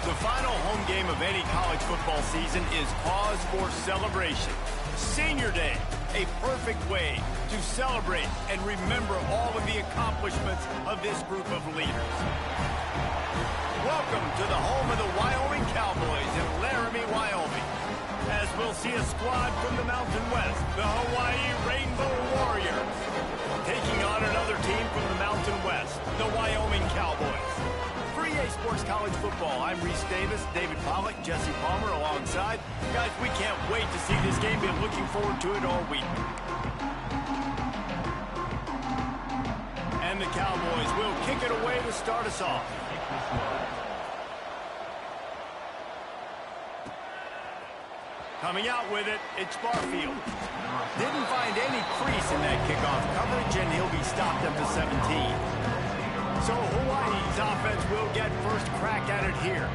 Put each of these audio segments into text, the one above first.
The final home game of any college football season is cause for celebration. Senior Day, a perfect way to celebrate and remember all of the accomplishments of this group of leaders. Welcome to the home of the Wyoming Cowboys in Laramie, Wyoming. As we'll see a squad from the Mountain West, the Hawaii Rainbow Warriors, taking on another team from the Mountain West, the Wyoming Cowboys. For EA Sports College Football, I'm Reese Davis, David Pollack, Jesse Palmer alongside. Guys, we can't wait to see this game. Been looking forward to it all week. And the Cowboys will kick it away to start us off. Coming out with it, it's Barfield. Didn't find any crease in that kickoff coverage, and he'll be stopped up to 17. So Hawaii's offense will get first crack at it here.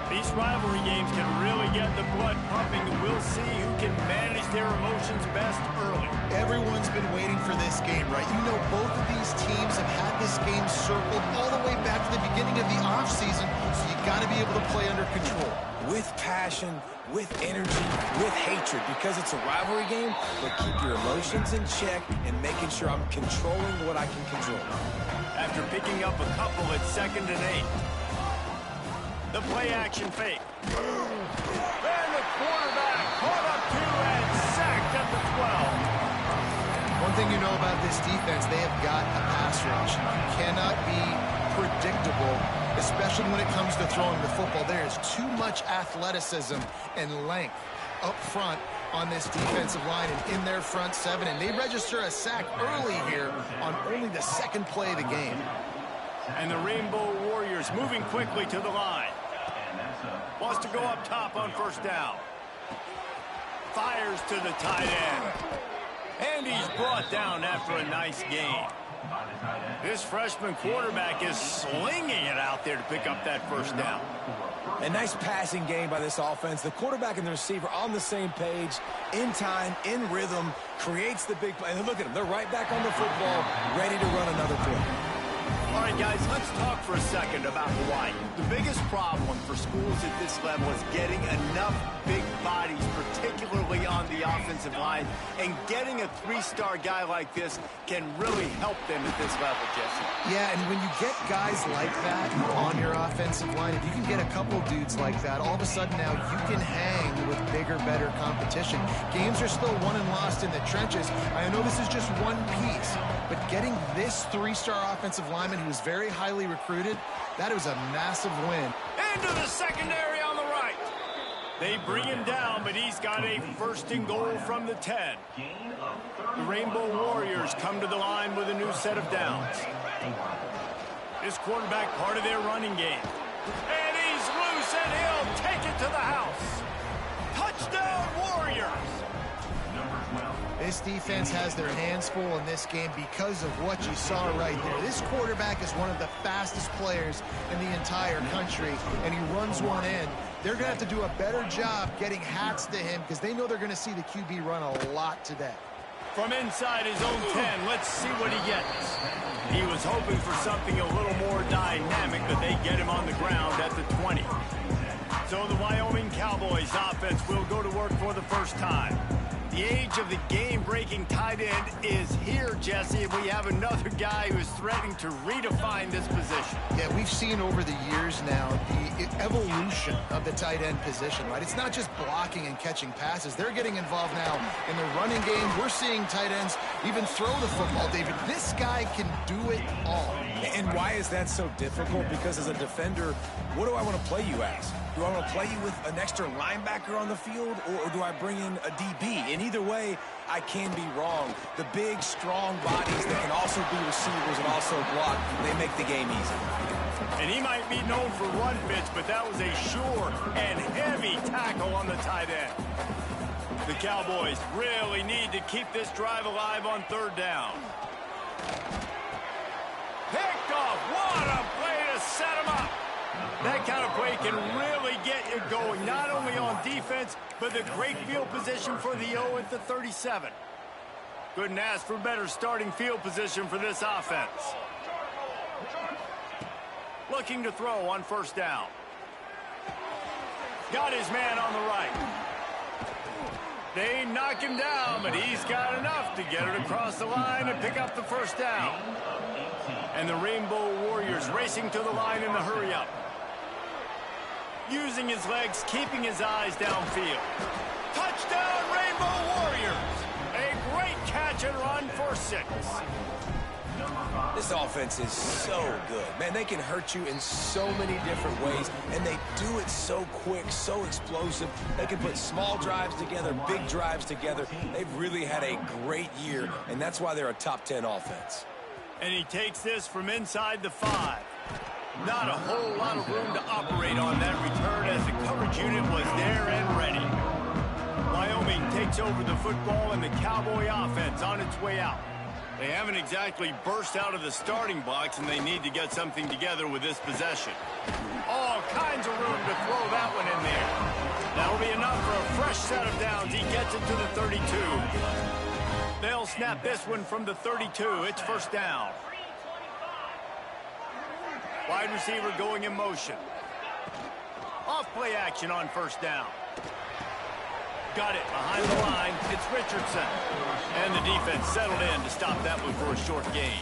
These rivalry games can really get the blood pumping, and we'll see who can manage their emotions best early. Everyone's been waiting for this game, right? You know, both of these teams have had this game circled all the way back to the beginning of the offseason, so you got to be able to play under control. With passion, with energy, with hatred, because it's a rivalry game, but keep your emotions in check and making sure I'm controlling what I can control. After picking up a couple at 2nd and 8. The play-action fake. And the quarterback caught up to and sacked at the 12. One thing you know about this defense, they have got a pass rush. You cannot be predictable, especially when it comes to throwing the football. There is too much athleticism and length up front on this defensive line and in their front seven, and they register a sack early here on only the 2nd play of the game. And the Rainbow Warriors moving quickly to the line. Wants to go up top on 1st down. Fires to the tight end. And he's brought down after a nice gain. This freshman quarterback is slinging it out there to pick up that 1st down. A nice passing game by this offense. The quarterback and the receiver on the same page, in time, in rhythm, creates the big play. And look at them. They're right back on the football, ready to run another play. All right, guys, let's talk for a second about Hawaii. The biggest problem for schools at this level is getting enough big bodies, particularly on the offensive line, and getting a 3-star guy like this can really help them at this level, Jesse. Yeah, and when you get guys like that on your offensive line, if you can get a couple dudes like that, all of a sudden now you can hang with bigger, better competition. Games are still won and lost in the trenches. I know this is just one piece, but getting this 3-star offensive lineman who was very highly recruited, that was a massive win. Into the secondary on the right. They bring him down, but he's got a 1st and goal from the 10. The Rainbow Warriors come to the line with a new set of downs. This quarterback part of their running game. And he's loose, and he'll take it to the house. Touchdown, Warriors! This defense has their hands full in this game because of what you saw right there. This quarterback is one of the fastest players in the entire country, and he runs one in. They're going to have to do a better job getting hats to him because they know they're going to see the QB run a lot today. From inside his own 10, let's see what he gets. He was hoping for something a little more dynamic, but they get him on the ground at the 20. So the Wyoming Cowboys offense will go to work for the first time. The age of the game-breaking tight end is here, Jesse, and we have another guy who is threatening to redefine this position. Yeah, we've seen over the years now the evolution of the tight end position, right? It's not just blocking and catching passes. They're getting involved now in the running game. We're seeing tight ends even throw the football, David. This guy can do it all. And why is that so difficult? Because as a defender, what do I want to play you as? Do I want to play you with an extra linebacker on the field, or do I bring in a DB? And either way, I can be wrong. The big, strong bodies that can also be receivers and also block, they make the game easy. And he might be known for run fits, but that was a sure and heavy tackle on the tight end. The Cowboys really need to keep this drive alive on 3rd down. Picked off. What a play to set him up. That kind of play can really get you going, not only on defense, but the great field position for the O at the 37. Couldn't ask for better starting field position for this offense. Looking to throw on 1st down. Got his man on the right. They knock him down, but he's got enough to get it across the line and pick up the first down. And the Rainbow Warriors racing to the line in the hurry-up. Using his legs, keeping his eyes downfield. Touchdown, Rainbow Warriors! A great catch and run for 6. This offense is so good. Man, they can hurt you in so many different ways, and they do it so quick, so explosive. They can put small drives together, big drives together. They've really had a great year, and that's why they're a top 10 offense. And he takes this from inside the 5. Not a whole lot of room to operate on that return as the coverage unit was there and ready. Wyoming takes over the football and the Cowboy offense on its way out. They haven't exactly burst out of the starting box, and they need to get something together with this possession. All kinds of room to throw that one in there. That'll be enough for a fresh set of downs. He gets it to the 32. They'll snap this one from the 32. It's first down. Wide receiver going in motion. Off play action on first down. Got it behind the line. It's Richardson. And the defense settled in to stop that one for a short gain.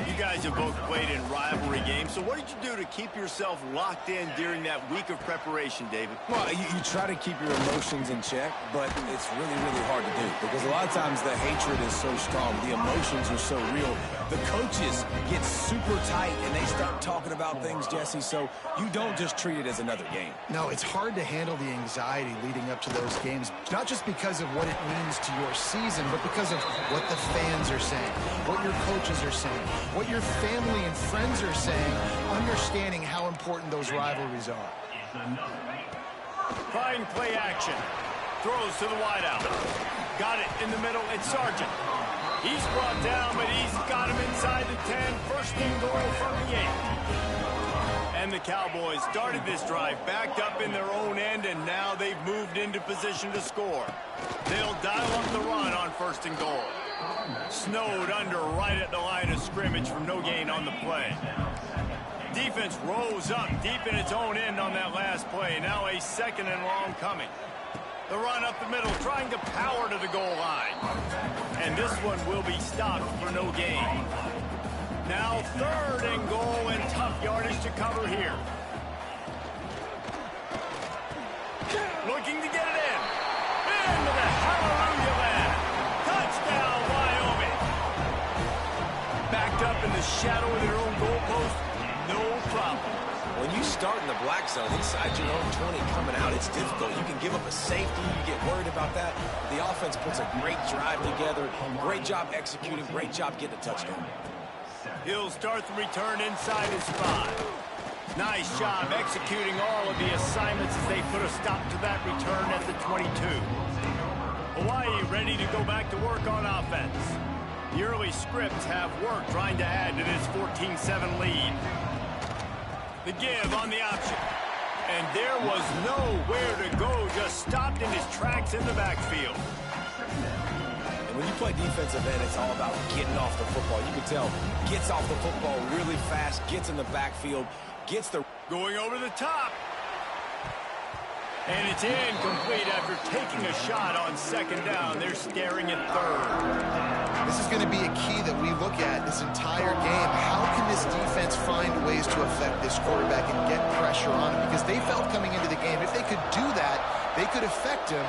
You guys have both played in rivalry games, so what did you do to keep yourself locked in during that week of preparation, David? Well, you try to keep your emotions in check, but it's really, really hard to do because a lot of times the hatred is so strong. The emotions are so real. The coaches get super tight, and they start talking about things, Jesse, so you don't just treat it as another game. No, it's hard to handle the anxiety leading up to those games, not just because of what it means to your season, but because of what the fans are saying, what your coaches are saying, what your family and friends are saying, understanding how important those rivalries are. Trying play action. Throws to the wideout. Got it in the middle. It's Sargent. He's brought down, but he's got him inside the 10. First and goal from the 8. And the Cowboys started this drive backed up in their own end, and now they've moved into position to score. They'll dial up the run on first and goal. Snowed under right at the line of scrimmage from no gain on the play. Defense rose up deep in its own end on that last play. Now a second and long coming. The run up the middle, trying to power to the goal line. And this one will be stopped for no gain. Now third and goal, and tough yardage to cover here. Looking to get it in. Into the hallelujah land. Touchdown, Wyoming. Backed up in the shadow of their own goalpost, no problem. When you start in the black zone inside your own 20 coming out, it's difficult. You can give up a safety. You get worried about that. The offense puts a great drive together. Great job executing. Great job getting a touchdown. He'll start the return inside his 5. Nice job executing all of the assignments as they put a stop to that return at the 22. Hawaii ready to go back to work on offense. The early scripts have worked trying to add to this 14-7 lead. The give on the option. And there was nowhere to go, just stopped in his tracks in the backfield. And when you play defensive end, it's all about getting off the football. You can tell, gets off the football really fast, gets in the backfield, gets the... Going over the top. And it's incomplete after taking a shot on second down. They're staring at third. This is going to be a key that we look at this entire game. How can this defense find ways to affect this quarterback and get pressure on him? Because they felt coming into the game, if they could do that, they could affect him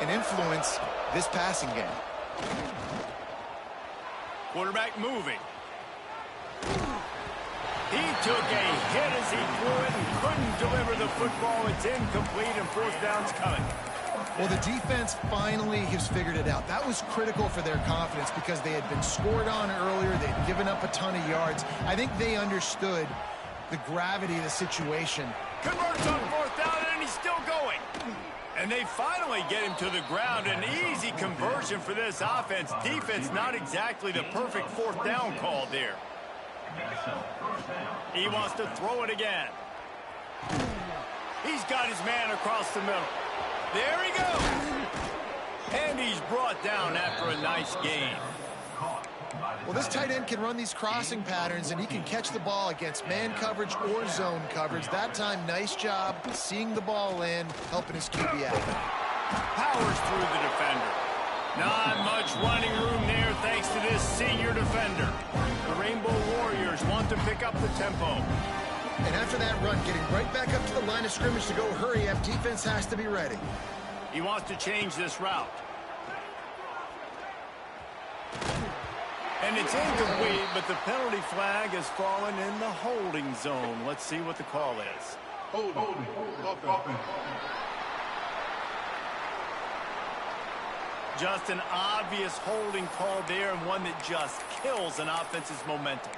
and influence this passing game. Quarterback moving. He took a hit as he threw it and couldn't deliver the football. It's incomplete and fourth down's coming. Well, the defense finally has figured it out. That was critical for their confidence because they had been scored on earlier. They'd given up a ton of yards. I think they understood the gravity of the situation. Converts on fourth down, and he's still going. And they finally get him to the ground. An easy conversion for this offense. Defense, not exactly the perfect fourth down call there. He wants to throw it again. He's got his man across the middle. There he goes. And he's brought down after a nice gain. Well, this tight end can run these crossing patterns, and he can catch the ball against man coverage or zone coverage. That time, nice job seeing the ball in, helping his QB out. Powers through the defender. Not much running room there thanks to this senior defender. The Rainbow Warriors want to pick up the tempo. And after that run, getting right back up to the line of scrimmage to go hurry up, defense has to be ready. He wants to change this route. And it's incomplete, but the penalty flag has fallen in the holding zone. Let's see what the call is. Holding. Just an obvious holding call there, and one that just kills an offense's momentum.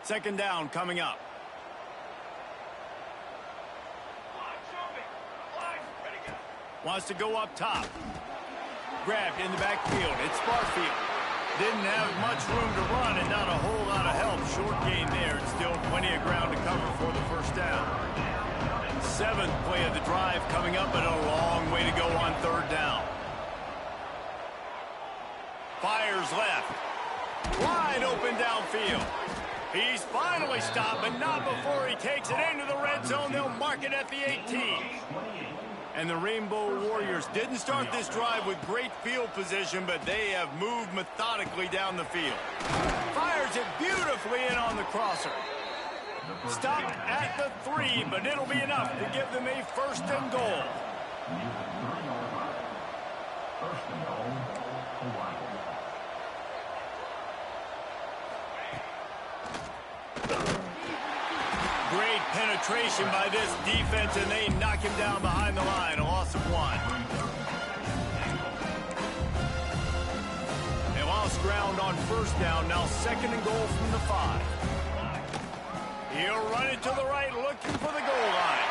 Second down coming up. Wants to go up top. Grabbed in the backfield. It's Barfield. Didn't have much room to run and not a whole lot of help. Short gain there, and still plenty of ground to cover for the first down. Seventh play of the drive coming up, but a long way to go on third down. Fires left. Wide open downfield. He's finally stopped, but not before he takes it into the red zone. They'll mark it at the 18. And the Rainbow Warriors didn't start this drive with great field position, but they have moved methodically down the field. Fires it beautifully in on the crosser. Stopped at the 3, but it'll be enough to give them a first and goal. Great penetration by this defense, and they knock him down behind the line. A loss of 1. They lost ground on first down. Now second and goal from the 5. He'll run it to the right, looking for the goal line.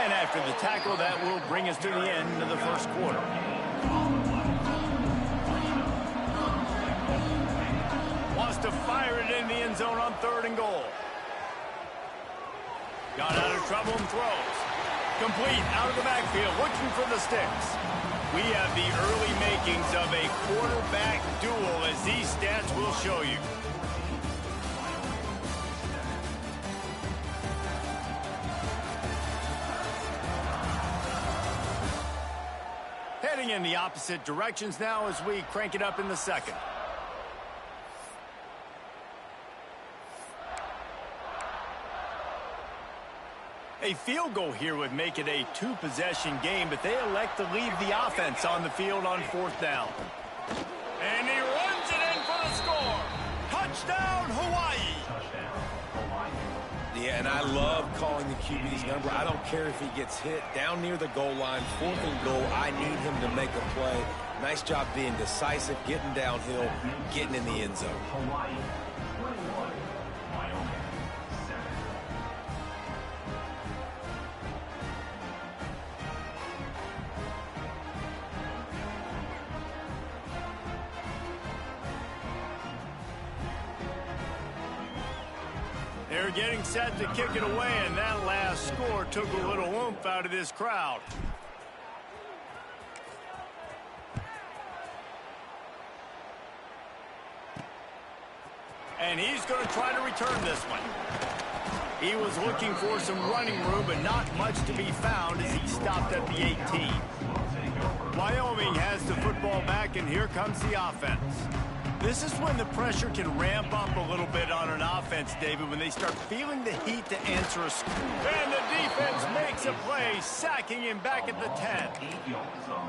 And after the tackle, that will bring us to the end of the first quarter. Wants to fire it in the end zone on third and goal. Got out of trouble and throws. Complete out of the backfield, looking for the sticks. We have the early makings of a quarterback duel, as these stats will show you. Heading in the opposite directions now as we crank it up in the second. A field goal here would make it a 2-possession game, but they elect to leave the offense on the field on fourth down. And he runs it in for the score. Touchdown, Hawaii. Yeah, and I love calling the QB's number. I don't care if he gets hit down near the goal line, fourth and goal. I need him to make a play. Nice job being decisive, getting downhill, getting in the end zone. They're getting set to kick it away, and that last score took a little oomph out of this crowd. And he's going to try to return this one. He was looking for some running room, but not much to be found as he stopped at the 18. Wyoming has the football back, and here comes the offense. This is when the pressure can ramp up a little bit on an offense, David, when they start feeling the heat to answer a score. And the defense makes a play, sacking him back at the 10.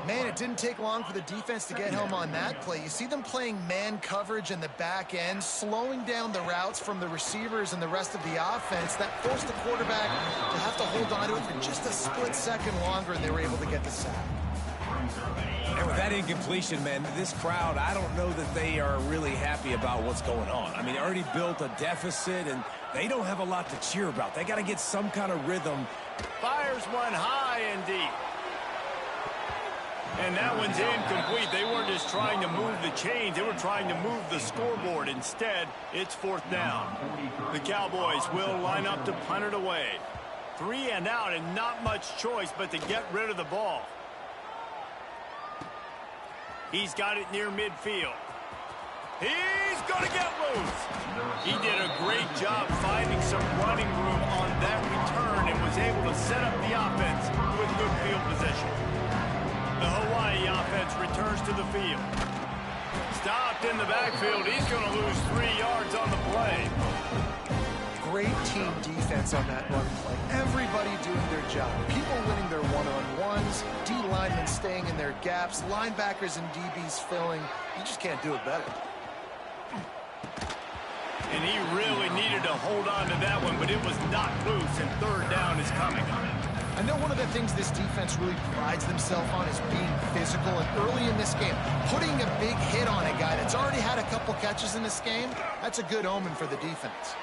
Man, it didn't take long for the defense to get home on that play. You see them playing man coverage in the back end, slowing down the routes from the receivers and the rest of the offense. That forced the quarterback to have to hold on to it for just a split second longer, and they were able to get the sack. And with that incompletion, man, this crowd, I don't know that they are really happy about what's going on. I mean, they already built a deficit, and they don't have a lot to cheer about. They got to get some kind of rhythm. Fires one high and deep. And that one's incomplete. They weren't just trying to move the chains. They were trying to move the scoreboard. Instead, it's fourth down. The Cowboys will line up to punt it away. 3 and out and not much choice but to get rid of the ball. He's got it near midfield. He's going to get loose. He did a great job finding some running room on that return and was able to set up the offense with good field position. The Hawaii offense returns to the field. Stopped in the backfield. He's going to lose 3 yards on the play. Great team defense on that run play. Everybody doing their job. People winning their one-on-ones, D linemen staying in their gaps, linebackers and DBs filling. You just can't do it better. And he really needed to hold on to that one, but it was knocked loose, and third down is coming. I know one of the things this defense really prides themselves on is being physical, and early in this game, putting a big hit on a guy that's already had a couple catches in this game, that's a good omen for the defense.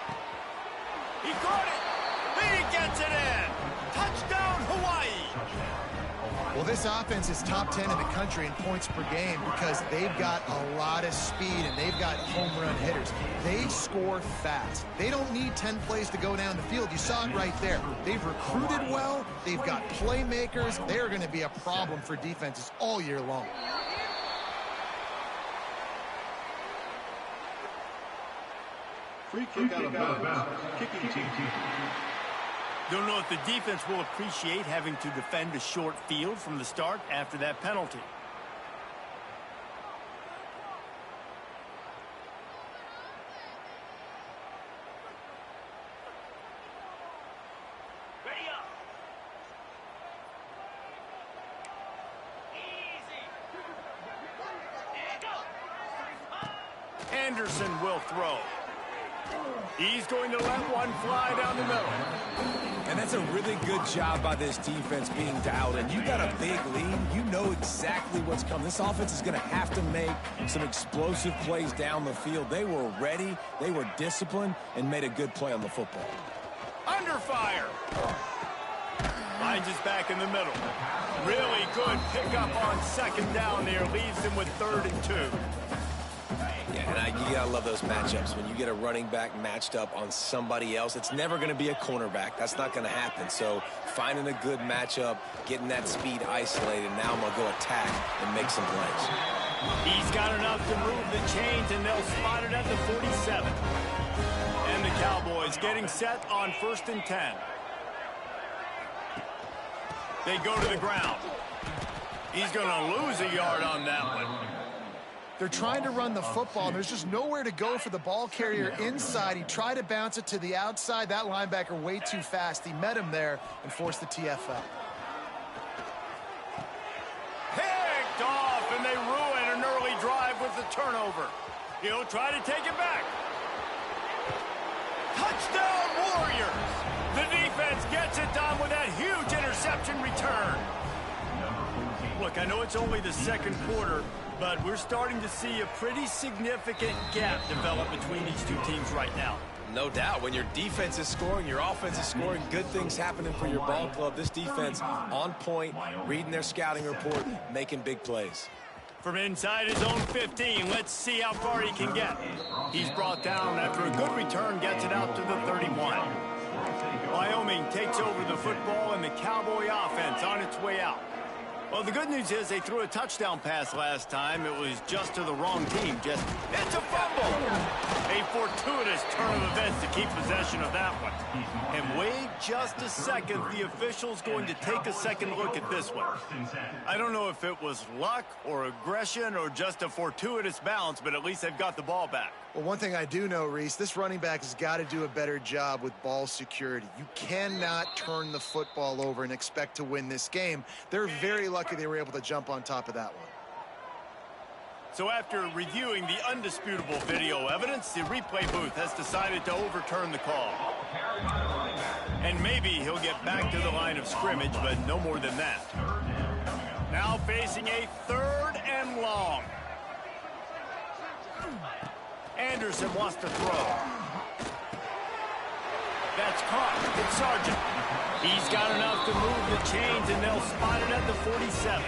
He caught it. He gets it in. Touchdown, Hawaii. Well, this offense is top 10 in the country in points per game because they've got a lot of speed and they've got home run hitters. They score fast. They don't need 10 plays to go down the field. You saw it right there. They've recruited well. They've got playmakers. They're going to be a problem for defenses all year long. Free kick out of bounds. Kicking team. Don't know if the defense will appreciate having to defend a short field from the start after that penalty. Ready up. Easy. Anderson will throw. He's going to let one fly down the middle. And that's a really good job by this defense being dialed in. You got a big lead. You know exactly what's coming. This offense is going to have to make some explosive plays down the field. They were ready, they were disciplined, and made a good play on the football. Under fire. Finds us back in the middle. Really good pickup on second down there. Leaves them with 3rd and 2. Yeah, and you gotta love those matchups. When you get a running back matched up on somebody else, it's never gonna be a cornerback. That's not gonna happen. So finding a good matchup, getting that speed isolated, now I'm gonna go attack and make some plays. He's got enough to move the chains, and they'll spot it at the 47. And the Cowboys getting set on 1st and 10. They go to the ground. He's gonna lose a yard on that one. They're trying to run the football, and there's just nowhere to go for the ball carrier inside. He tried to bounce it to the outside. That linebacker way too fast. He met him there and forced the TFL. Picked off, and they ruin an early drive with the turnover. He'll try to take it back. Touchdown, Warriors! The defense gets it done with that huge interception return. Look, I know it's only the 2nd quarter, but we're starting to see a pretty significant gap develop between these two teams right now. No doubt. When your defense is scoring, your offense is scoring, good things happening for your ball club. This defense on point, reading their scouting report, making big plays. From inside his own 15, let's see how far he can get. He's brought down after a good return, gets it out to the 31. Wyoming takes over the football, and the Cowboy offense on its way out. Well, the good news is they threw a touchdown pass last time. It was just to the wrong team. It's a fumble. A fortuitous turn of events to keep possession of that one. And wait just a second. The official's going to take a second look at this one. I don't know if it was luck or aggression or just a fortuitous bounce, but at least they've got the ball back. Well, one thing I do know, Reese, this running back has got to do a better job with ball security. You cannot turn the football over and expect to win this game. They're very lucky they were able to jump on top of that one. So after reviewing the undisputable video evidence, the replay booth has decided to overturn the call. And maybe he'll get back to the line of scrimmage, but no more than that. Now facing a 3rd and long. Anderson wants to throw. That's caught. It's Sargent. He's got enough to move the chains, and they'll spot it at the 47.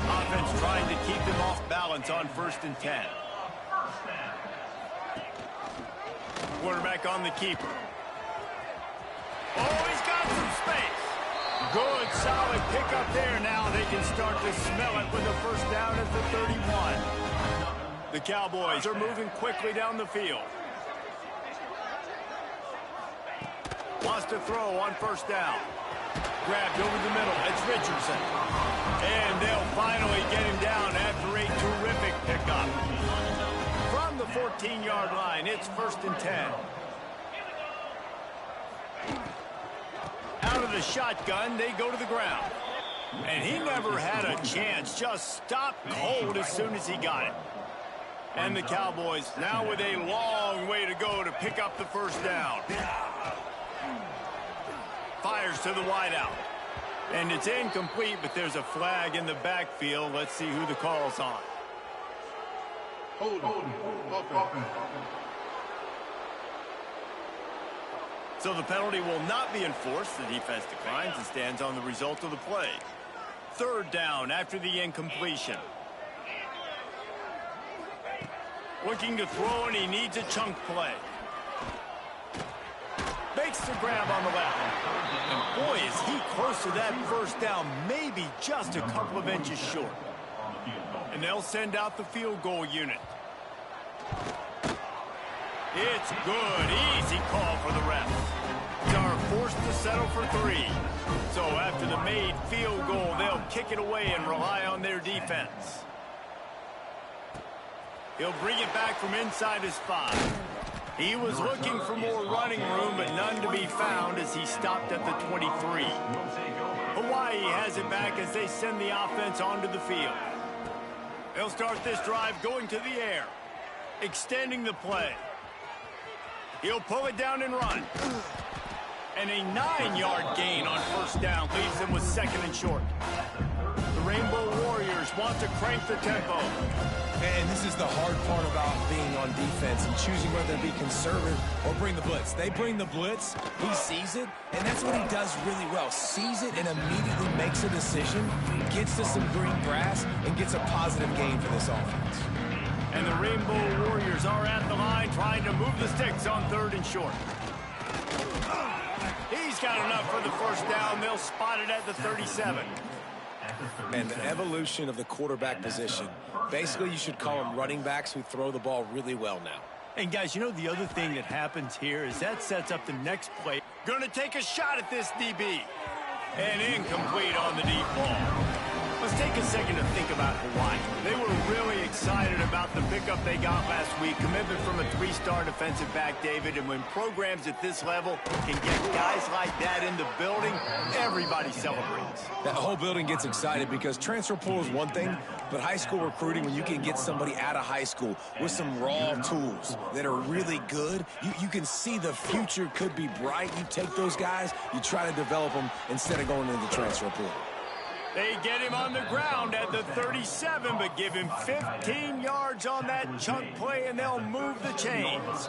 Offense trying to keep him off balance on 1st and 10. Quarterback on the keeper. Oh, he's got solid pickup there. Now they can start to smell it with a first down at the 31. The Cowboys are moving quickly down the field. Wants to throw on first down. Grabbed over the middle. It's Richardson. And they'll finally get him down after a terrific pickup. From the 14-yard line, it's 1st and 10. Out of the shotgun, they go to the ground. And he never had a chance. Just stopped cold as soon as he got it. And the Cowboys now with a long way to go to pick up the first down. Fires to the wideout. And it's incomplete, but there's a flag in the backfield. Let's see who the call's on. Hold. So the penalty will not be enforced. The defense declines and stands on the result of the play. 3rd down after the incompletion. Looking to throw, and he needs a chunk play. Makes the grab on the left. And boy, is he close to that first down, maybe just a couple of inches short. And they'll send out the field goal unit. It's good. Easy call for the refs. They are forced to settle for 3. So after the made field goal, they'll kick it away and rely on their defense. He'll bring it back from inside his 5. He was looking for more running room, but none to be found as he stopped at the 23. Hawaii has it back as they send the offense onto the field. They'll start this drive going to the air, extending the play. He'll pull it down and run. And a 9-yard gain on first down leaves them with 2nd and short. The Rainbow Warriors want to crank the tempo. And this is the hard part about being on defense and choosing whether to be conservative or bring the blitz. They bring the blitz, he sees it, and that's what he does really well. Sees it and immediately makes a decision, gets to some green grass, and gets a positive gain for this offense. And the Rainbow Warriors are at the line trying to move the sticks on 3rd and short. He's got enough for the first down. They'll spot it at the 37. And the evolution of the quarterback position. Basically, you should call them running backs who throw the ball really well now. And guys, you know the other thing that happens here is that sets up the next play. Gonna take a shot at this DB. And incomplete on the deep ball. Let's take a second to think about Hawaii. They were really excited about the pickup they got last week. Commitment from a 3-star defensive back, David. And when programs at this level can get guys like that in the building, everybody celebrates. That whole building gets excited because transfer portal is one thing, but high school recruiting, when you can get somebody out of high school with some raw tools that are really good, you can see the future could be bright. You take those guys, you try to develop them instead of going into the transfer portal. They get him on the ground at the 37, but give him 15 yards on that chunk play, and they'll move the chains.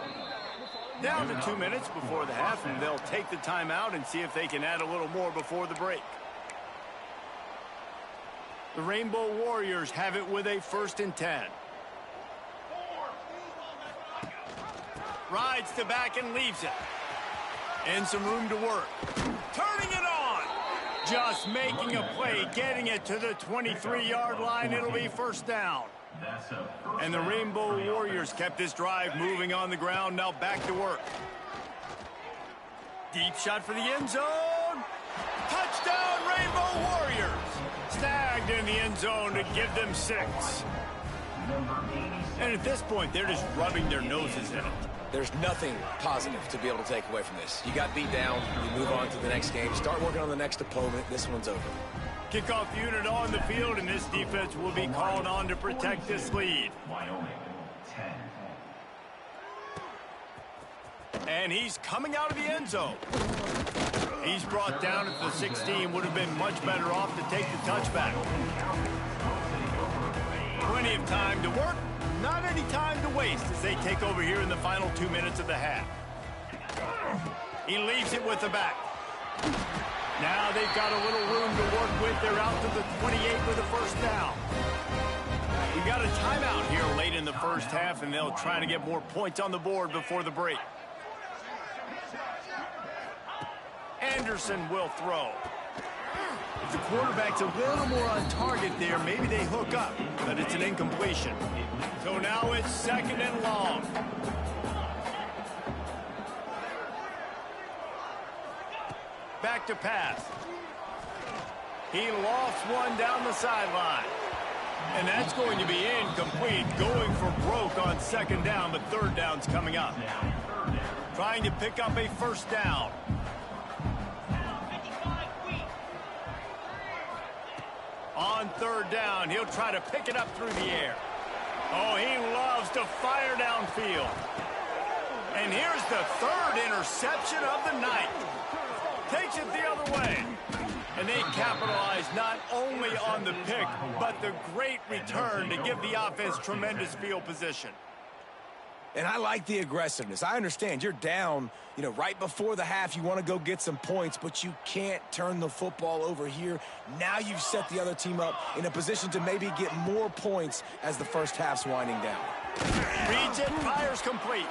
Down to 2 minutes before the half, and they'll take the timeout and see if they can add a little more before the break. The Rainbow Warriors have it with a 1st and 10. Rides to back and leaves it. And some room to work. Turning it on. Just making a play, getting it to the 23-yard line. It'll be first down. And the Rainbow Warriors kept this drive moving on the ground. Now back to work. Deep shot for the end zone. Touchdown, Rainbow Warriors. Snagged in the end zone to give them 6. And at this point, they're just rubbing their noses in it. There's nothing positive to be able to take away from this. You got beat down, you move on to the next game, start working on the next opponent. This one's over. Kickoff unit on the field, and this defense will be called on to protect this lead. Wyoming, 10. And he's coming out of the end zone. He's brought down at the 16. Would have been much better off to take the touchback. Plenty of time to work. Not any time to waste as they take over here in the final 2 minutes of the half. He leaves it with the back. Now they've got a little room to work with. They're out to the 28 with the first down. We got a timeout here late in the first half, and they'll try to get more points on the board before the break. Anderson will throw. If the quarterback's a little more on target there, maybe they hook up, but it's an incompletion. So now it's 2nd and long. Back to pass. He lofts one down the sideline. And that's going to be incomplete, going for broke on 2nd down, but 3rd down's coming up. Trying to pick up a 1st down. On 3rd down, he'll try to pick it up through the air. Oh, he loves to fire downfield. And here's the 3rd interception of the night. Takes it the other way. And they capitalize not only on the pick, but the great return to give the offense tremendous field position. And I like the aggressiveness. I understand you're down, right before the half. You want to go get some points, but you can't turn the football over here. Now you've set the other team up in a position to maybe get more points as the first half's winding down. Reads it, fires complete.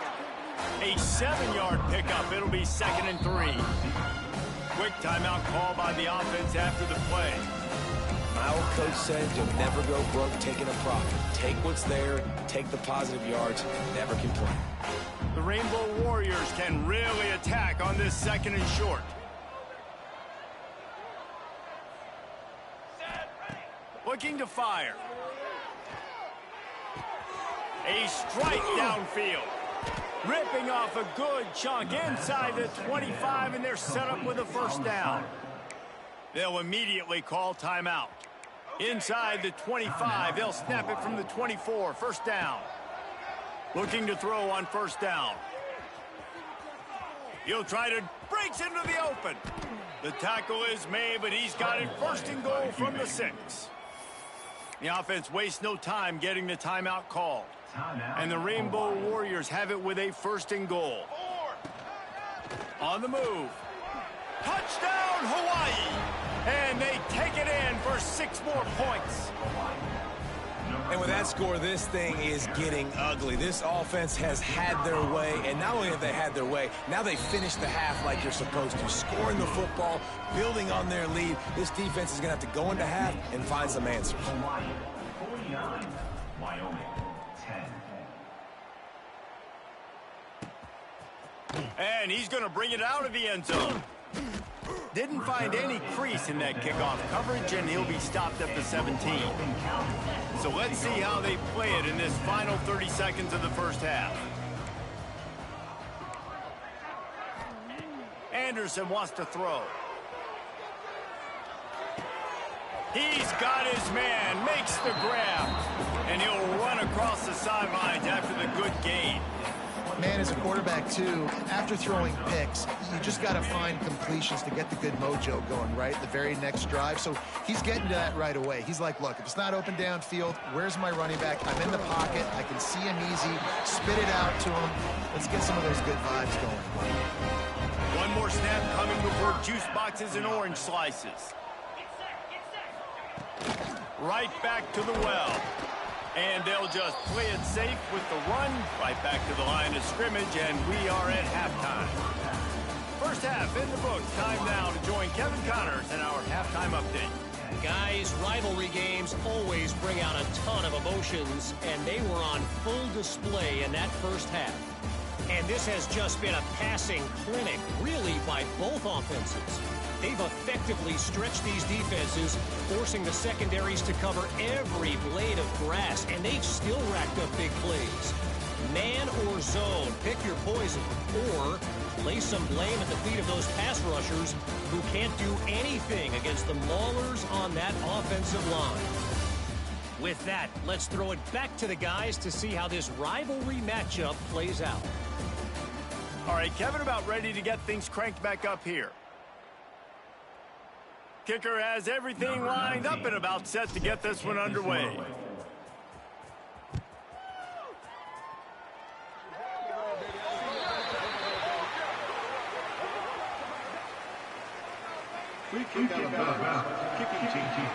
A 7-yard pickup. It'll be 2nd and 3. Quick timeout call by the offense after the play. My old coach said you'll never go broke taking a profit. Take what's there, take the positive yards, never complain. The Rainbow Warriors can really attack on this 2nd and short. Looking to fire. A strike downfield. Ripping off a good chunk inside the 25, and they're set up with a 1st down. They'll immediately call timeout. Inside the 25, they'll snap it from the 24, 1st down. Looking to throw on 1st down. He'll try to breaks into the open. The tackle is made, but he's got it 1st and goal from the 6. The offense wastes no time getting the timeout called. And the Rainbow Warriors have it with a 1st and goal. On the move. Touchdown, Hawaii! And they take it in for 6 more points. And with that score, this thing is getting ugly. This offense has had their way, and not only have they had their way, now they finish the half like you're supposed to, scoring the football, building on their lead. This defense is going to have to go into half and find some answers. Hawaii, 49, Wyoming, 10. And he's going to bring it out of the end zone. Didn't find any crease in that kickoff coverage, and he'll be stopped at the 17. So let's see how they play it in this final 30 seconds of the 1st half. Anderson wants to throw. He's got his man, makes the grab, and he'll run across the sidelines after the good gain. Man, as a quarterback, too, after throwing picks, you just got to find completions to get the good mojo going, right? The very next drive. So he's getting to that right away. He's like, look, if it's not open downfield, where's my running back? I'm in the pocket. I can see him easy. Spit it out to him. Let's get some of those good vibes going. One more snap coming before juice boxes and orange slices. Right back to the well. And they'll just play it safe with the run right back to the line of scrimmage, and we are at halftime. 1st half in the books. Time now to join Kevin Connors in our halftime update. Guys, rivalry games always bring out a ton of emotions, and they were on full display in that 1st half. And this has just been a passing clinic, really, by both offenses. They've effectively stretched these defenses, forcing the secondaries to cover every blade of grass, and they've still racked up big plays. Man or zone, pick your poison, or lay some blame at the feet of those pass rushers who can't do anything against the maulers on that offensive line. With that, let's throw it back to the guys to see how this rivalry matchup plays out. All right, Kevin, about ready to get things cranked back up here. Kicker has everything lined up and about set to get this one underway. Free kick out of bounds. Kicking team.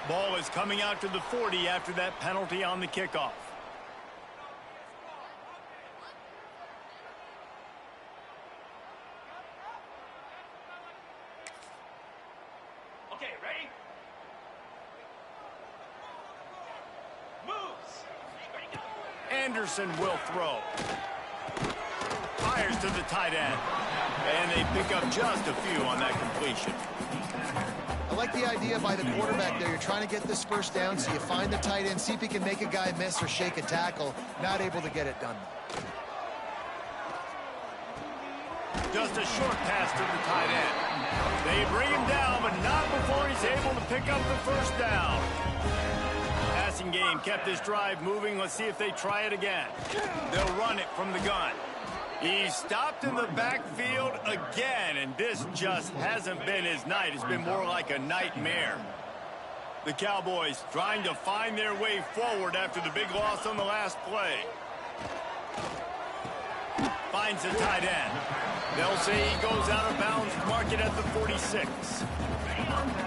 Ball is coming out to the 40 after that penalty on the kickoff. Okay, ready? Moves. Ready, go. Anderson will throw. Fires to the tight end. And they pick up just a few on that completion. I like the idea by the quarterback there. You're trying to get this first down, so you find the tight end, see if he can make a guy miss or shake a tackle. Not able to get it done. Just a short pass to the tight end. They bring him down, but not before he's able to pick up the first down. Passing game kept this drive moving. Let's see if they try it again. They'll run it from the gun. He's stopped in the backfield again, and this just hasn't been his night. It's been more like a nightmare. The Cowboys trying to find their way forward after the big loss on the last play. Finds the tight end. They'll say he goes out of bounds, mark it at the 46.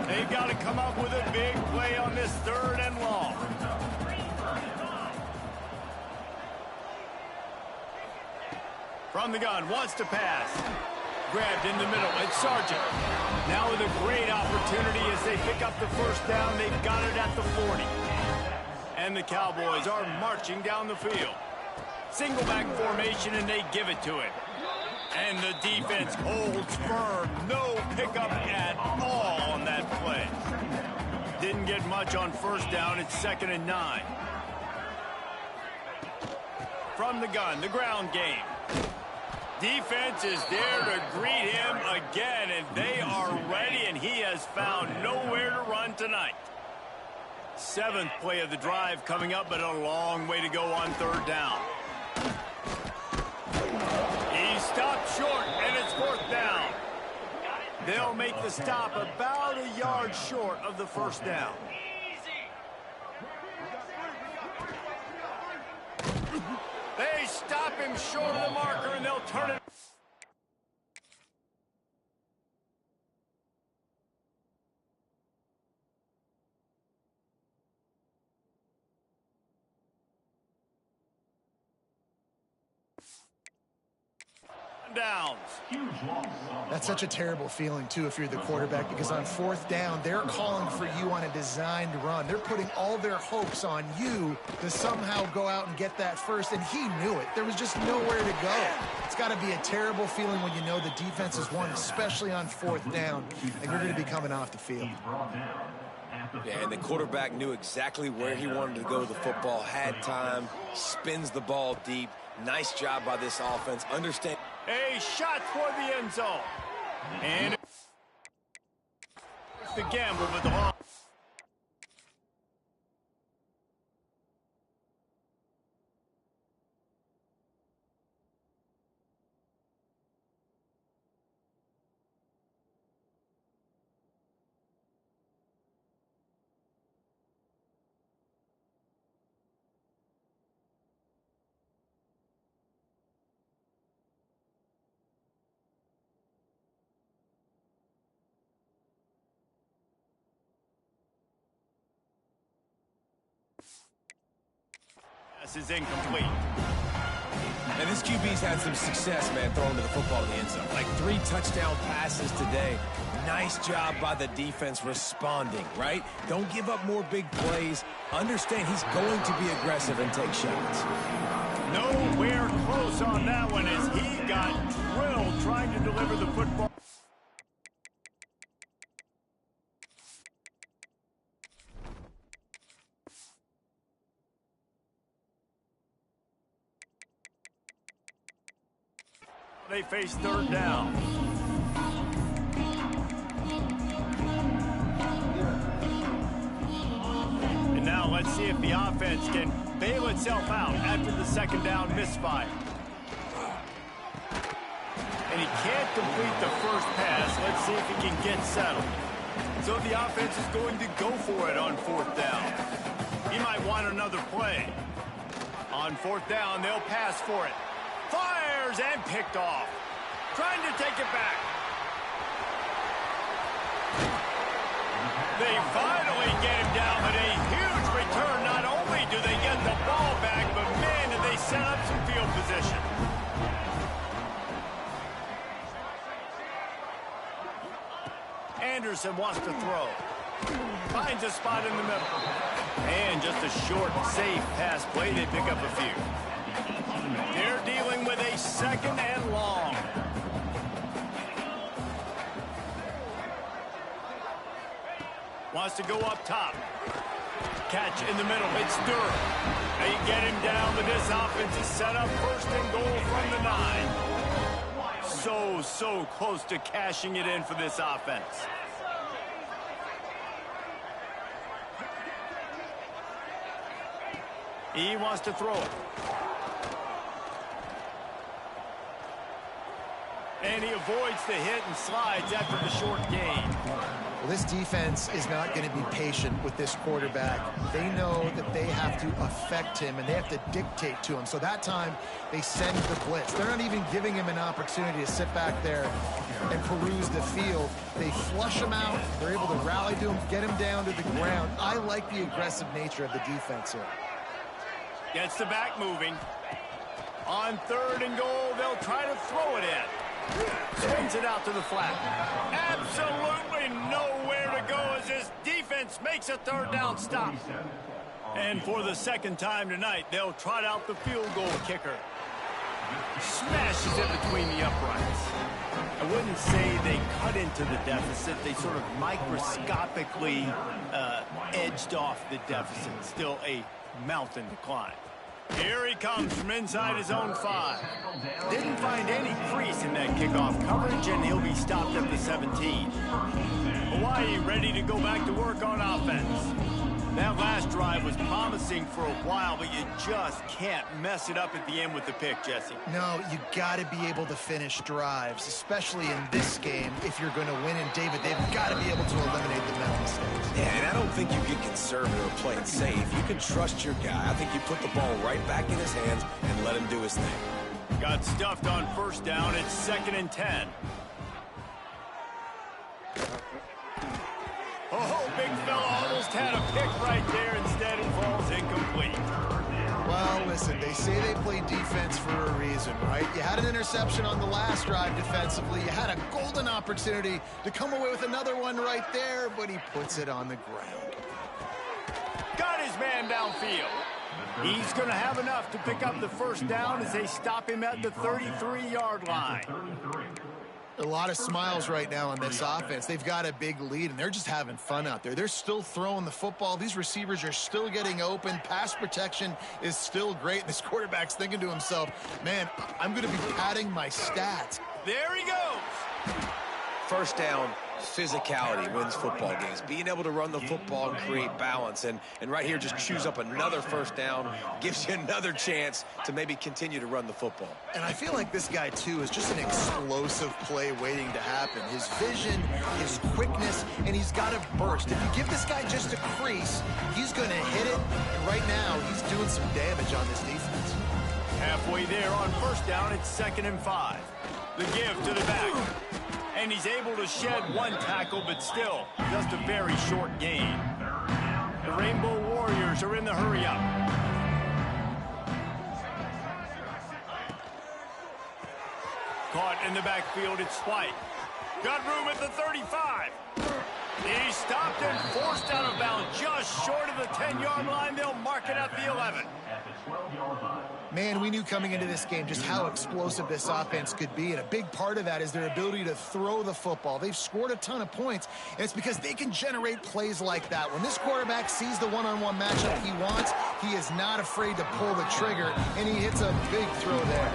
They've got to come up with a big play on this 3rd and long. From the gun, wants to pass. Grabbed in the middle, it's Sargent. Now with a great opportunity as they pick up the first down. They've got it at the 40. And the Cowboys are marching down the field. Single back formation, and they give it to him. And the defense holds firm. No pickup at all on that play. Didn't get much on first down. It's 2nd and 9. From the gun, the ground game. Defense is there to greet him again, and they are ready, and he has found nowhere to run tonight. 7th play of the drive coming up, but a long way to go on 3rd down. He stopped short, and it's 4th down. They'll make the stop about a yard short of the first down. They stop him short of the marker, and they'll turn it. Downs. That's such a terrible feeling, too, if you're the quarterback, because on 4th down, they're calling for you on a designed run. They're putting all their hopes on you to somehow go out and get that first, and he knew it. There was just nowhere to go. It's got to be a terrible feeling when you know the defense has won, especially on 4th down, and you're going to be coming off the field. Yeah, and the quarterback knew exactly where he wanted to go with the football, had time, spins the ball deep. Nice job by this offense. Understand. A shot for the end zone. And the gamble with the ball. This is incomplete. And this QB's had some success, man, throwing to the football in the end zone. Like 3 touchdown passes today. Nice job by the defense responding, right? Don't give up more big plays. Understand he's going to be aggressive and take shots. Nowhere close on that one as he got drilled trying to deliver the football. They face 3rd down. And now let's see if the offense can bail itself out after the 2nd down misfire. And he can't complete the first pass. Let's see if he can get settled. So the offense is going to go for it on 4th down. He might want another play. On 4th down, they'll pass for it. Fires and picked off. Trying to take it back. They finally get him down, but a huge return. Not only do they get the ball back, but man, did they set up some field position. Anderson wants to throw. Finds a spot in the middle. And just a short, safe pass play. They pick up a few. They're dealing with a 2nd and long. Wants to go up top. Catch in the middle. It's Durham. They get him down, but this offense is set up 1st and goal from the 9. So close to cashing it in for this offense. He wants to throw it. And he avoids the hit and slides after the short gain. Well, this defense is not going to be patient with this quarterback. They know that they have to affect him, and they have to dictate to him. So that time, they send the blitz. They're not even giving him an opportunity to sit back there and peruse the field. They flush him out. They're able to rally to him, get him down to the ground. I like the aggressive nature of the defense here. Gets the back moving. On 3rd and goal, they'll try to throw it in. Swings it out to the flat. Absolutely nowhere to go as this defense makes a 3rd down stop. And for the 2nd time tonight, they'll trot out the field goal kicker. Smashes it between the uprights. I wouldn't say they cut into the deficit. They sort of microscopically edged off the deficit. Still a mountain to climb. Here he comes from inside his own 5. Didn't find any crease in that kickoff coverage, and he'll be stopped at the 17. Hawaii ready to go back to work on offense. That last drive was promising for a while, but you just can't mess it up at the end with the pick, Jesse. No, you got to be able to finish drives, especially in this game. If you're going to win, and David, they've got to be able to eliminate the mental mistakes. Yeah, and I don't think you get conservative or play it safe. You can trust your guy. I think you put the ball right back in his hands and let him do his thing. Got stuffed on 1st down. It's 2nd and 10. Oh, big fella almost had a pick right there. Instead, it falls incomplete. Well, listen, they say they play defense for a reason, right? You had an interception on the last drive defensively. You had a golden opportunity to come away with another one right there, but he puts it on the ground. Got his man downfield. He's going to have enough to pick up the 1st down as they stop him at the 33-yard line. A lot of smiles right now on this offense. They've got a big lead, and they're just having fun out there. They're still throwing the football. These receivers are still getting open. Pass protection is still great. And this quarterback's thinking to himself, man, I'm going to be padding my stats. There he goes. 1st down, physicality wins football games. Being able to run the football and create balance. And right here, just choose up another 1st down, gives you another chance to maybe continue to run the football. And I feel like this guy, too, is just an explosive play waiting to happen. His vision, his quickness, and he's got a burst. If you give this guy just a crease, he's going to hit it. And right now, he's doing some damage on this defense. Halfway there on 1st down, it's 2nd and 5. The give to the back. And he's able to shed one tackle, but still just a very short gain. The Rainbow Warriors are in the hurry-up. Caught in the backfield, it's White. Got room at the 35. He's stopped and forced out of bounds just short of the 10-yard line. They'll mark it at the 11. Man, we knew coming into this game just how explosive this offense could be, and a big part of that is their ability to throw the football. They've scored a ton of points, and it's because they can generate plays like that. When this quarterback sees the one-on-one matchup he wants, he is not afraid to pull the trigger, and he hits a big throw there.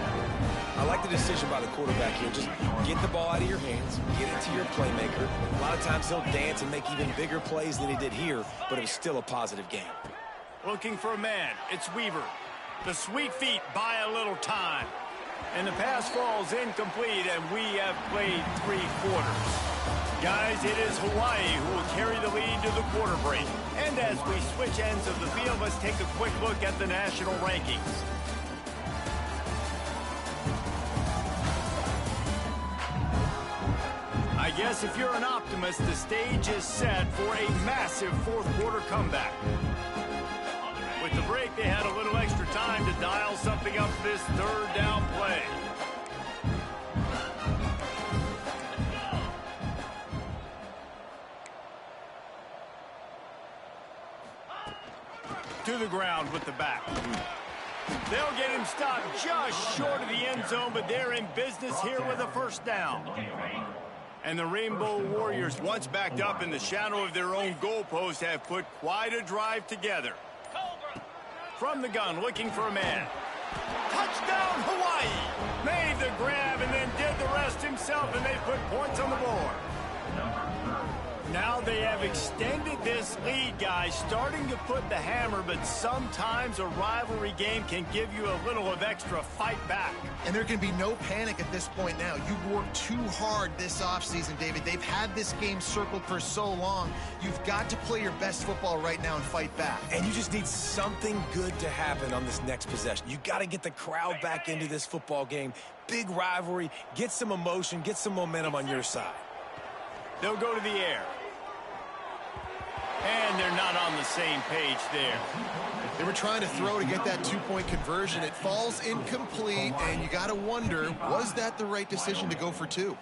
I like the decision by the quarterback here. Just get the ball out of your hands, get it to your playmaker. A lot of times he'll dance and make even bigger plays than he did here, but it was still a positive game. Looking for a man, it's Weaver. The sweet feet buy a little time. And the pass falls incomplete, and we have played 3 quarters. Guys, it is Hawaii who will carry the lead to the quarter break. And as we switch ends of the field, let's take a quick look at the national rankings. I guess if you're an optimist, the stage is set for a massive 4th quarter comeback. With the break, they had a little extra time to dial something up for this 3rd down play. to the ground with the back. They'll get him stopped just short of the end zone, but they're in business here with a first down. And the Rainbow Warriors, once backed up in the shadow of their own goalpost, have put quite a drive together. From the gun, looking for a man. Touchdown, Hawaii! Made the grab and then did the rest himself, and they put points on the board. Now they have extended this lead, guys, starting to put the hammer, but sometimes a rivalry game can give you a little of extra fight back. And there can be no panic at this point now. You've worked too hard this offseason, David. They've had this game circled for so long. You've got to play your best football right now and fight back. And you just need something good to happen on this next possession. You got to get the crowd back into this football game. Big rivalry. Get some emotion. Get some momentum on your side. They'll go to the air. And they're not on the same page there. They were trying to throw to get that two-point conversion. It falls incomplete, and you got to wonder, was that the right decision to go for two?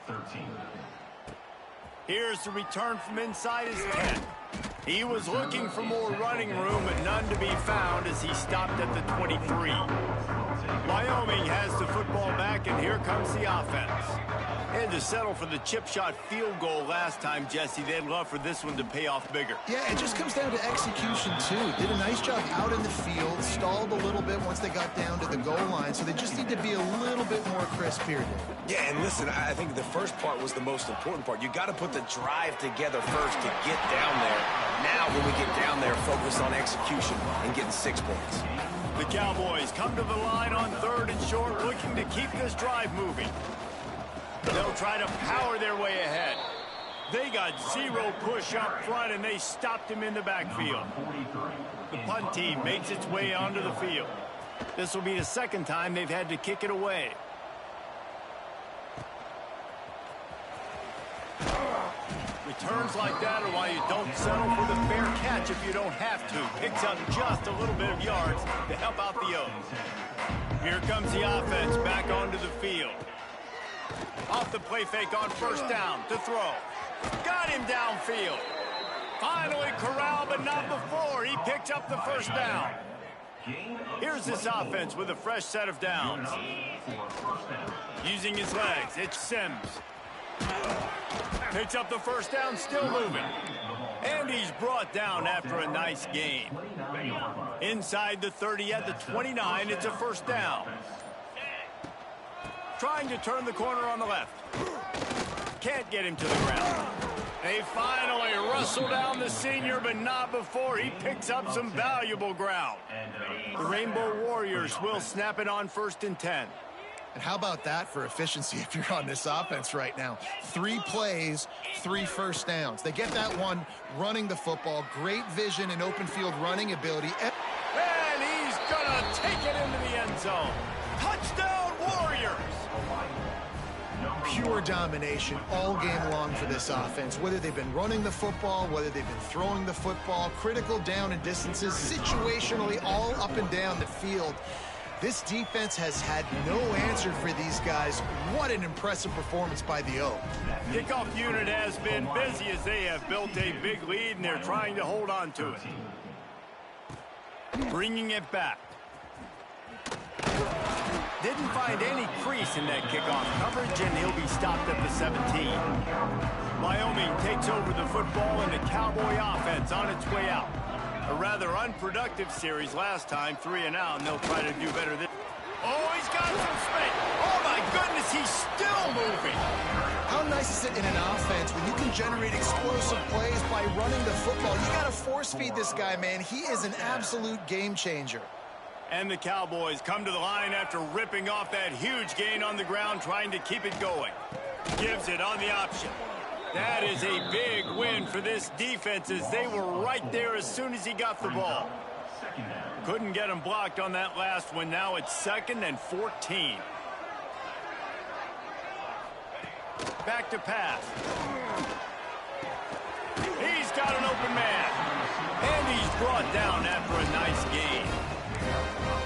Here's the return from inside his 10. He was looking for more running room, but none to be found as he stopped at the 23. Wyoming has the football back, and here comes the offense. They had to settle for the chip shot field goal last time, Jesse. They'd love for this one to pay off bigger. Yeah, it just comes down to execution, too. Did a nice job out in the field, stalled a little bit once they got down to the goal line, so they just need to be a little bit more crisp here. Yeah, and listen, I think the first part was the most important part. You got to put the drive together first to get down there. Now, when we get down there, focus on execution and getting 6 points. The Cowboys come to the line on 3rd and short, looking to keep this drive moving. They'll try to power their way ahead. They got 0 push up front, and they stopped him in the backfield. The punt team makes its way onto the field. This will be the second time they've had to kick it away. Returns like that are why you don't settle for the fair catch if you don't have to. Picks up just a little bit of yards to help out the O's. Here comes the offense back onto the field. Off the play fake on first down to throw. Got him downfield. Finally corralled, but not before. He picked up the first down. Here's this offense with a fresh set of downs. Using his legs, it's Sims. Picks up the first down, still moving. And he's brought down after a nice gain. Inside the 30 at the 29, it's a first down. Trying to turn the corner on the left. Can't get him to the ground. They finally wrestle down the senior, but not before he picks up some valuable ground. The Rainbow Warriors will snap it on 1st and 10. And how about that for efficiency if you're on this offense right now? 3 plays, 3 first downs. They get that one running the football. Great vision and open field running ability. And he's going to take it into the end zone. Touchdown, Warriors! Pure domination all game long for this offense. Whether they've been running the football, whether they've been throwing the football, critical down and distances, situationally all up and down the field. This defense has had no answer for these guys. What an impressive performance by the O. Kickoff unit has been busy as they have built a big lead, and they're trying to hold on to it. Bringing it back. Didn't find any crease in that kickoff coverage, and he'll be stopped at the 17. Wyoming takes over the football, and the Cowboy offense on its way out. A rather unproductive series last time, 3 and out, and they'll try to do better this. Oh, he's got some space. Oh, my goodness, he's still moving. How nice is it in an offense when you can generate explosive plays by running the football? You got to force feed this guy, man. He is an absolute game changer. And the Cowboys come to the line after ripping off that huge gain on the ground, trying to keep it going. Gives it on the option. That is a big win for this defense as they were right there as soon as he got the ball. Couldn't get him blocked on that last one. Now it's 2nd and 14. Back to pass. He's got an open man. And he's brought down after a nice gain.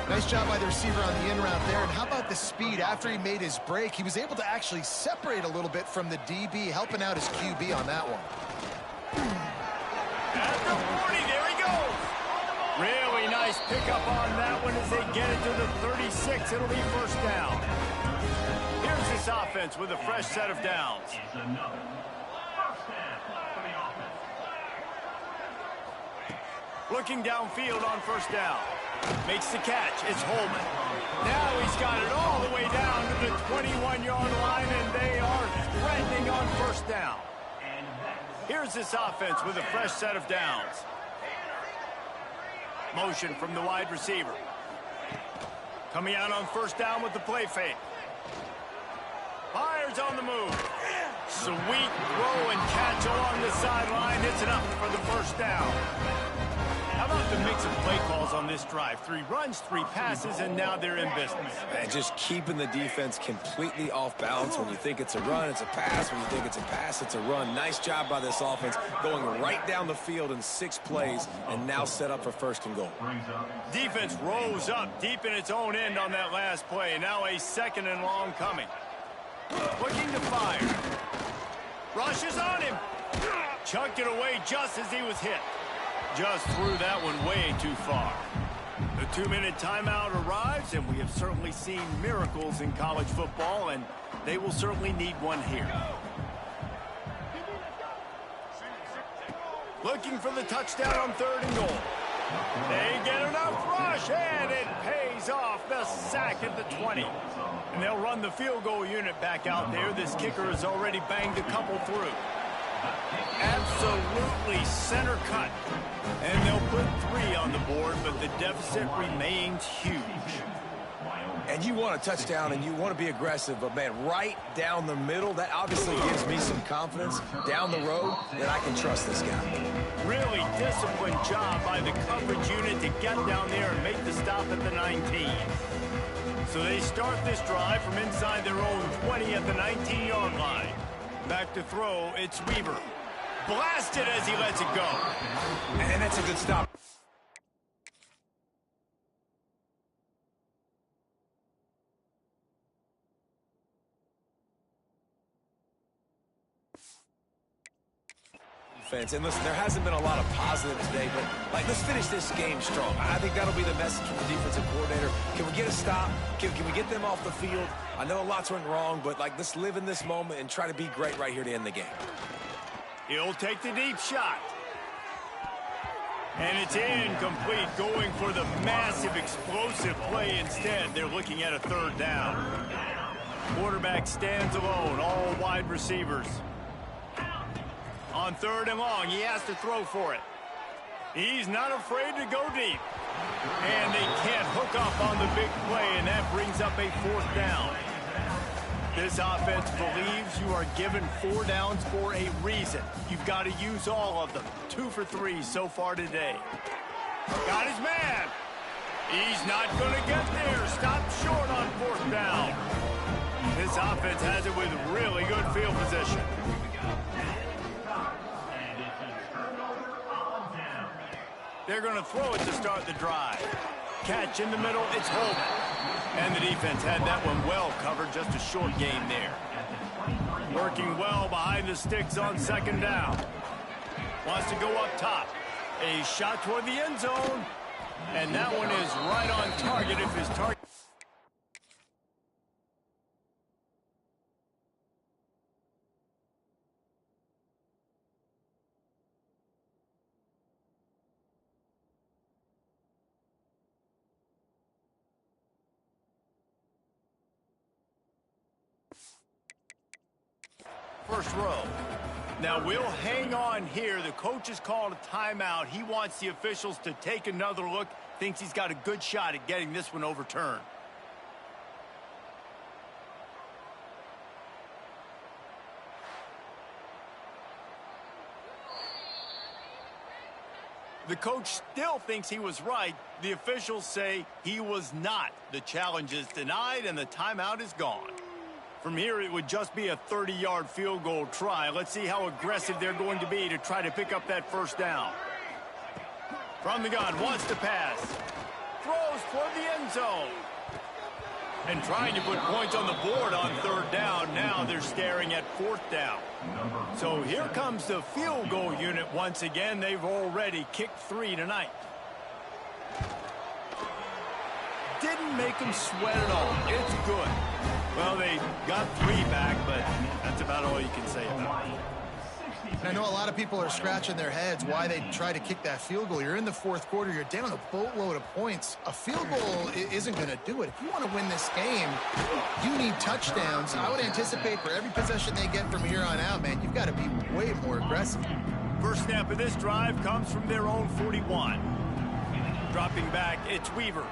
Nice job by the receiver on the in route there. And how about the speed after he made his break? He was able to actually separate a little bit from the DB, helping out his QB on that one. At the 40, there he goes. Really nice pickup on that one as they get it to the 36. It'll be first down. Here's this offense with a fresh set of downs. It's another first down for the offense. Looking downfield on first down. Makes the catch. It's Holman. Now he's got it all the way down to the 21-yard line, and they are threatening on first down. Here's this offense with a fresh set of downs. Motion from the wide receiver. Coming out on first down with the play fake. Fires on the move. Sweet throw and catch along the sideline. It's enough for the first down. How about the mix of play calls on this drive? 3 runs, 3 passes, and now they're in business. And just keeping the defense completely off balance. When you think it's a run, it's a pass. When you think it's a pass, it's a run. Nice job by this offense, going right down the field in 6 plays, and now set up for first and goal. Defense rose up deep in its own end on that last play. Now a second and long coming. Looking to fire. Rushes on him. Chucked it away just as he was hit. Just threw that one way too far. The 2-minute timeout arrives, and we have certainly seen miracles in college football, and they will certainly need one here. Looking for the touchdown on 3rd and goal. They get enough rush, and it pays off. The sack at the 20. And they'll run the field goal unit back out there. This kicker has already banged a couple through. Absolutely center cut. And they'll put 3 on the board, but the deficit remains huge. And you want a touchdown, and you want to be aggressive, but, man, right down the middle, that obviously gives me some confidence down the road that I can trust this guy. Really disciplined job by the coverage unit to get down there and make the stop at the 19. So they start this drive from inside their own 20 at the 19-yard line. Back to throw, it's Weaver. Blasted as he lets it go. And that's a good stop. And listen, there hasn't been a lot of positive today, but let's finish this game strong. I think that'll be the message from the defensive coordinator. Can we get a stop? Can we get them off the field? I know lots went wrong, but let's live in this moment and try to be great right here to end the game. He'll take the deep shot. And it's incomplete, going for the massive explosive play instead. They're looking at a 3rd down. Quarterback stands alone, all wide receivers. On 3rd and long, he has to throw for it. He's not afraid to go deep. And they can't hook up on the big play, and that brings up a 4th down. This offense believes you are given 4 downs for a reason. You've got to use all of them. 2 for 3 so far today. Got his man. He's not going to get there. Stopped short on 4th down. This offense has it with really good field position. They're going to throw it to start the drive. Catch in the middle, it's Holman. And the defense had that one well covered, just a short gain there. Working well behind the sticks on 2nd down. Wants to go up top. A shot toward the end zone. And that one is right on target if his target... First row. Now we'll hang on here. The coach has called a timeout. He wants the officials to take another look. Thinks he's got a good shot at getting this one overturned. The coach still thinks he was right. The officials say he was not. The challenge is denied and the timeout is gone. From here, it would just be a 30-yard field goal try. Let's see how aggressive they're going to be to try to pick up that 1st down. From the gun, wants to pass. Throws toward the end zone. And trying to put points on the board on 3rd down. Now they're staring at 4th down. So here comes the field goal unit once again. They've already kicked 3 tonight. didn't make them sweat at all. It's good. Well, they got 3 back, but that's about all you can say about it. And I know a lot of people are scratching their heads why they try to kick that field goal. You're in the 4th quarter. You're down a boatload of points. A field goal isn't going to do it. If you want to win this game, you need touchdowns. I would anticipate for every possession they get from here on out, man, you've got to be way more aggressive. First snap of this drive comes from their own 41. Dropping back, it's Weaver.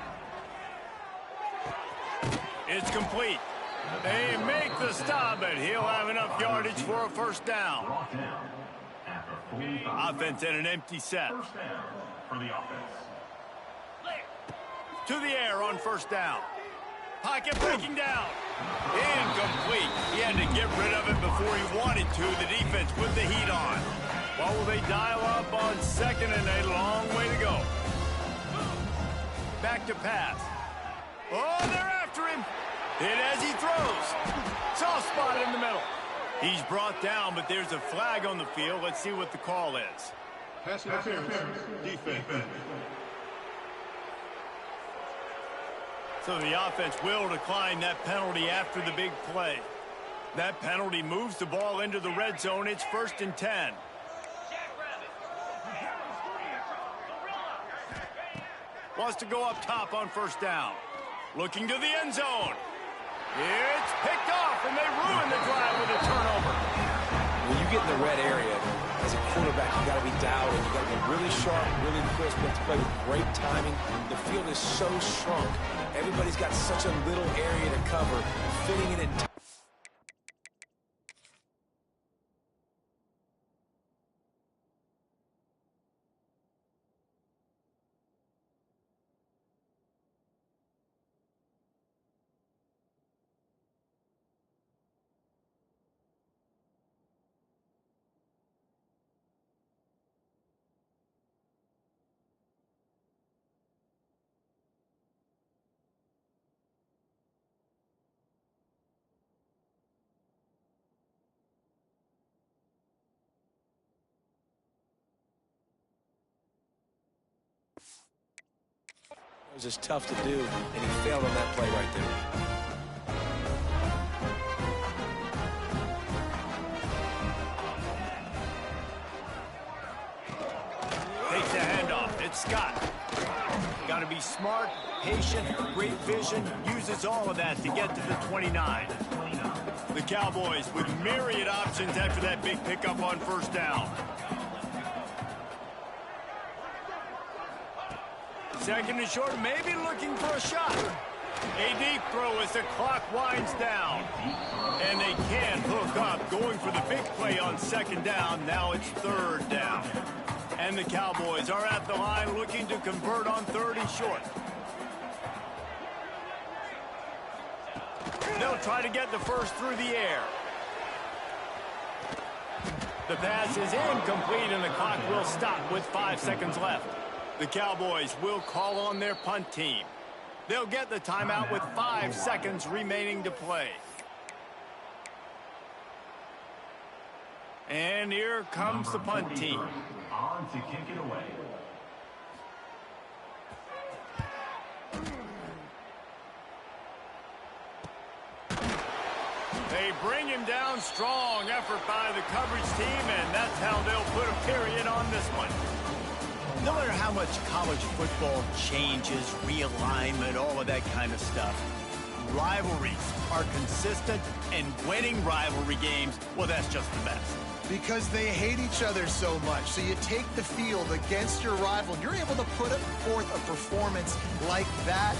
It's complete. They make the stop, but he'll have enough yardage for a first down. Offense in an empty set. First down for the offense. To the air on first down. Pocket breaking down. Incomplete. He had to get rid of it before he wanted to. The defense put the heat on. What will they dial up on second and a long way to go? Back to pass. Oh, they're after him. Hit as he throws. Soft spot in the middle. He's brought down, but there's a flag on the field. Let's see what the call is. Pass interference. Defense. So the offense will decline that penalty after the big play. That penalty moves the ball into the red zone. It's 1st and 10. Wants to go up top on first down. Looking to the end zone. It's picked off, and they ruin the drive with a turnover. When you get in the red area, as a quarterback, you got to be dialed in. You got to be really sharp, really crisp. You have to play with great timing. The field is so shrunk. Everybody's got such a little area to cover. Fitting it in. It was just tough to do, and he failed on that play right there. Takes the handoff. It's Scott. Got to be smart, patient, great vision. Uses all of that to get to the 29. The Cowboys with myriad options after that big pickup on first down. Second and short, maybe looking for a shot. A deep throw as the clock winds down. And they can't hook up. Going for the big play on second down. Now it's 3rd down. And the Cowboys are at the line looking to convert on 3rd and short. They'll try to get the first through the air. The pass is incomplete, and the clock will stop with 5 seconds left. The Cowboys will call on their punt team. They'll get the timeout with 5 seconds remaining to play. And here comes the punt team. On to kick it away. They bring him down. Strong effort by the coverage team, and that's how they'll put a period on this one. No matter how much college football changes, realignment, all of that kind of stuff, rivalries are consistent, and winning rivalry games, well, that's just the best. Because they hate each other so much. So you take the field against your rival. You're able to put forth a performance like that.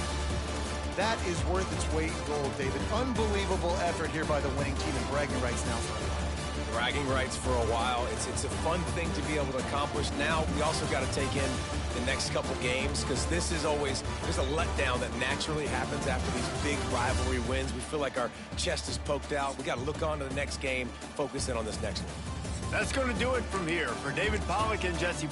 That is worth its weight in gold, David. Unbelievable effort here by the winning team, and bragging rights now. Bragging rights for a while. It's a fun thing to be able to accomplish. Now we also got to take in the next couple games, because this is always, there's a letdown that naturally happens after these big rivalry wins. We feel like our chest is poked out. We got to look on to the next game, focus in on this next one. That's going to do it from here. For David Pollack and Jesse